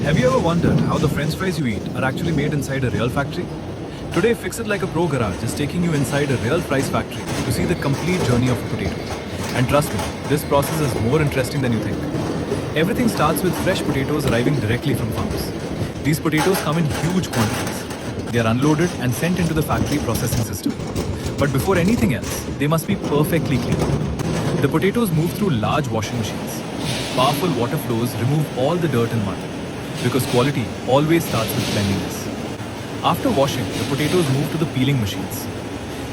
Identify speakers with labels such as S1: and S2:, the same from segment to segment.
S1: Have you ever wondered how the French fries you eat are actually made inside a real factory? Today, Fix It Like a Pro Garage is taking you inside a real fries factory to see the complete journey of a potato. And trust me, this process is more interesting than you think. Everything starts with fresh potatoes arriving directly from farms. These potatoes come in huge quantities. They are unloaded and sent into the factory processing system. But before anything else, they must be perfectly clean. The potatoes move through large washing machines. Powerful water flows remove all the dirt and mud, because quality always starts with cleanliness. After washing, the potatoes move to the peeling machines.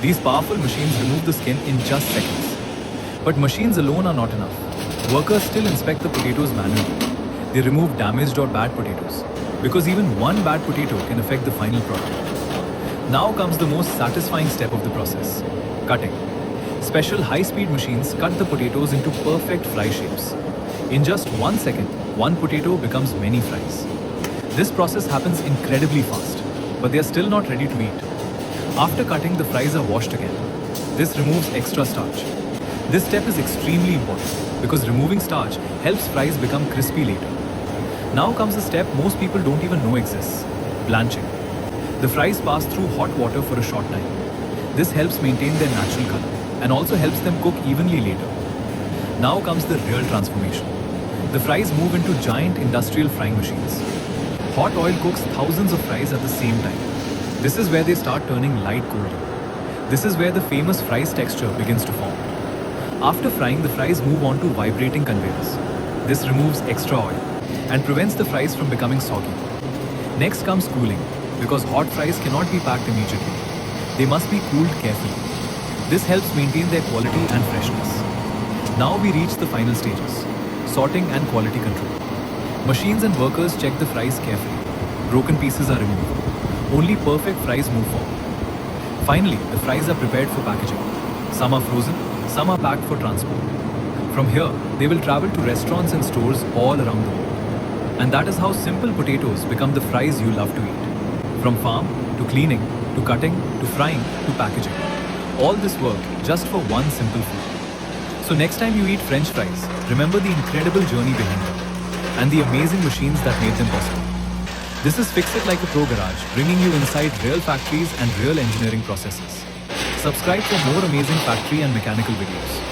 S1: These powerful machines remove the skin in just seconds. But machines alone are not enough. Workers still inspect the potatoes manually. They remove damaged or bad potatoes, because even one bad potato can affect the final product. Now comes the most satisfying step of the process: cutting. Special high-speed machines cut the potatoes into perfect fry shapes. In just 1 second, one potato becomes many fries. This process happens incredibly fast, but they are still not ready to eat. After cutting, the fries are washed again. This removes extra starch. This step is extremely important because removing starch helps fries become crispy later. Now comes the step most people don't even know exists: blanching. The fries pass through hot water for a short time. This helps maintain their natural color and also helps them cook evenly later. Now comes the real transformation. The fries move into giant industrial frying machines. Hot oil cooks thousands of fries at the same time. This is where they start turning light golden. This is where the famous fries texture begins to form. After frying, the fries move on to vibrating conveyors. This removes extra oil and prevents the fries from becoming soggy. Next comes cooling, because hot fries cannot be packed immediately. They must be cooled carefully. This helps maintain their quality and freshness. Now we reach the final stages: sorting and quality control. Machines and workers check the fries carefully. Broken pieces are removed. Only perfect fries move forward. Finally, the fries are prepared for packaging. Some are frozen, some are packed for transport. From here, they will travel to restaurants and stores all around the world. And that is how simple potatoes become the fries you love to eat. From farm, to cleaning, to cutting, to frying, to packaging. All this work just for one simple food. So next time you eat French fries, remember the incredible journey behind them and the amazing machines that made them possible. This is Fix It Like a Pro Garage, bringing you inside real factories and real engineering processes. Subscribe for more amazing factory and mechanical videos.